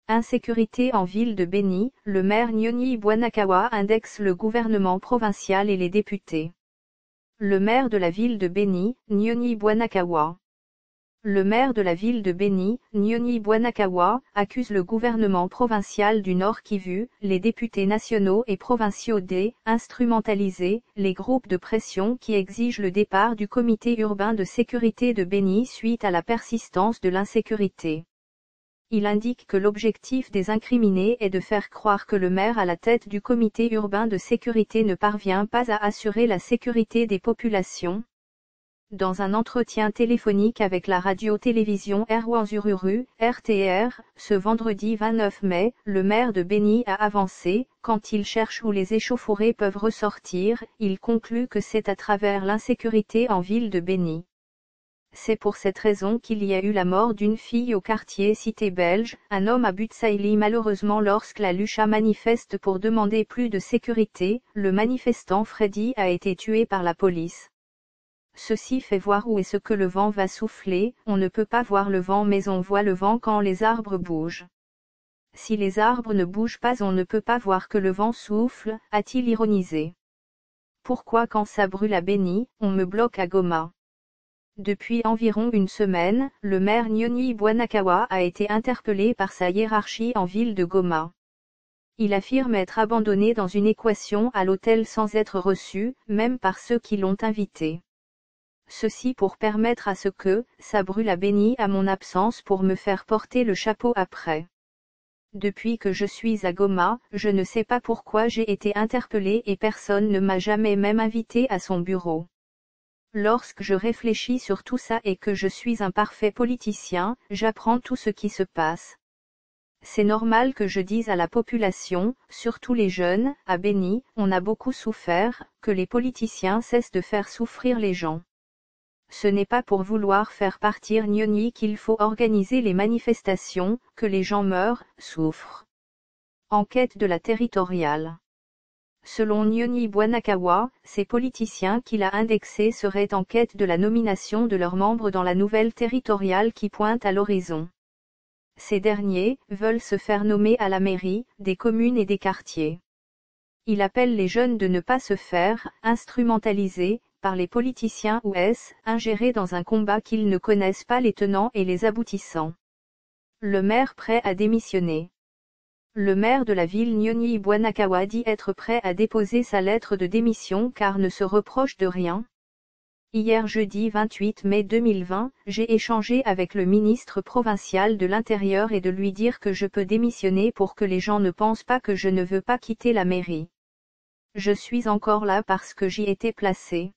Insécurité en ville de Beni, le maire Nyoni Bwanakawa indexe le gouvernement provincial et les députés. Le maire de la ville de Beni, Nyoni Bwanakawa. Le maire de la ville de Beni, Nyoni Bwanakawa, accuse le gouvernement provincial du Nord Kivu, les députés nationaux et provinciaux d'instrumentaliser les groupes de pression qui exigent le départ du comité urbain de sécurité de Beni suite à la persistance de l'insécurité. Il indique que l'objectif des incriminés est de faire croire que le maire à la tête du comité urbain de sécurité ne parvient pas à assurer la sécurité des populations. Dans un entretien téléphonique avec la radio-télévision Rwanzururu, RTR, ce vendredi 29 mai, le maire de Beni a avancé, quand il cherche où les échauffourées peuvent ressortir, il conclut que c'est à travers l'insécurité en ville de Beni. C'est pour cette raison qu'il y a eu la mort d'une fille au quartier Cité Belge, un homme à Butsaïli malheureusement lorsque la Lucha manifeste pour demander plus de sécurité, le manifestant Freddy a été tué par la police. Ceci fait voir où est ce que le vent va souffler, on ne peut pas voir le vent mais on voit le vent quand les arbres bougent. Si les arbres ne bougent pas on ne peut pas voir que le vent souffle, a-t-il ironisé. Pourquoi quand ça brûle à Beni, on me bloque à Goma? Depuis environ une semaine, le maire Nyoni Bwanakawa a été interpellé par sa hiérarchie en ville de Goma. Il affirme être abandonné dans une équation à l'hôtel sans être reçu, même par ceux qui l'ont invité. Ceci pour permettre à ce que, ça brûle à Beni à mon absence pour me faire porter le chapeau après. Depuis que je suis à Goma, je ne sais pas pourquoi j'ai été interpellé et personne ne m'a jamais même invité à son bureau. Lorsque je réfléchis sur tout ça et que je suis un parfait politicien, j'apprends tout ce qui se passe. C'est normal que je dise à la population, surtout les jeunes, à Beni, on a beaucoup souffert, que les politiciens cessent de faire souffrir les gens. Ce n'est pas pour vouloir faire partir Nyoni qu'il faut organiser les manifestations, que les gens meurent, souffrent. Enquête de la territoriale. Selon Nyoni Bwanakawa, ces politiciens qu'il a indexés seraient en quête de la nomination de leurs membres dans la nouvelle territoriale qui pointe à l'horizon. Ces derniers veulent se faire nommer à la mairie, des communes et des quartiers. Il appelle les jeunes de ne pas se faire instrumentaliser par les politiciens ou ingérer dans un combat qu'ils ne connaissent pas les tenants et les aboutissants. Le maire prêt à démissionner. Le maire de la ville Nyoni Bwanakawa dit être prêt à déposer sa lettre de démission car ne se reproche de rien. Hier jeudi 28 mai 2020, j'ai échangé avec le ministre provincial de l'Intérieur et de lui dire que je peux démissionner pour que les gens ne pensent pas que je ne veux pas quitter la mairie. Je suis encore là parce que j'y étais placé.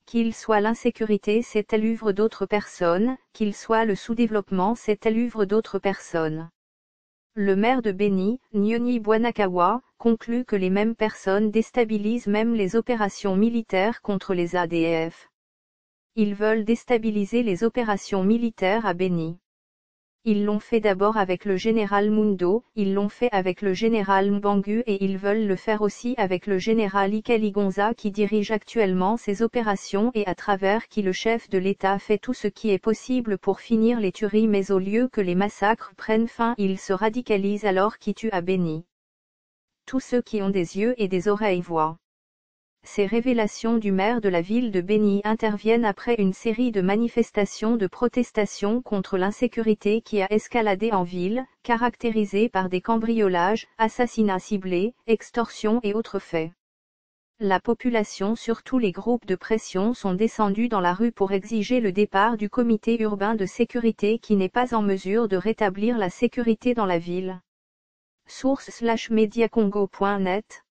Qu'il soit l'insécurité c'est à l'œuvre d'autres personnes, qu'il soit le sous-développement c'est à l'œuvre d'autres personnes. Le maire de Beni, Nyoni Bwanakawa, conclut que les mêmes personnes déstabilisent même les opérations militaires contre les ADF. Ils veulent déstabiliser les opérations militaires à Beni. Ils l'ont fait d'abord avec le général Mundo, ils l'ont fait avec le général Mbangu et ils veulent le faire aussi avec le général Ikaligonza qui dirige actuellement ces opérations et à travers qui le chef de l'État fait tout ce qui est possible pour finir les tueries mais au lieu que les massacres prennent fin ils se radicalisent alors qui tuent à Beni. Tous ceux qui ont des yeux et des oreilles voient. Ces révélations du maire de la ville de Beni interviennent après une série de manifestations de protestation contre l'insécurité qui a escaladé en ville, caractérisée par des cambriolages, assassinats ciblés, extorsions et autres faits. La population surtout les groupes de pression sont descendus dans la rue pour exiger le départ du comité urbain de sécurité qui n'est pas en mesure de rétablir la sécurité dans la ville. Source /mediacongo.net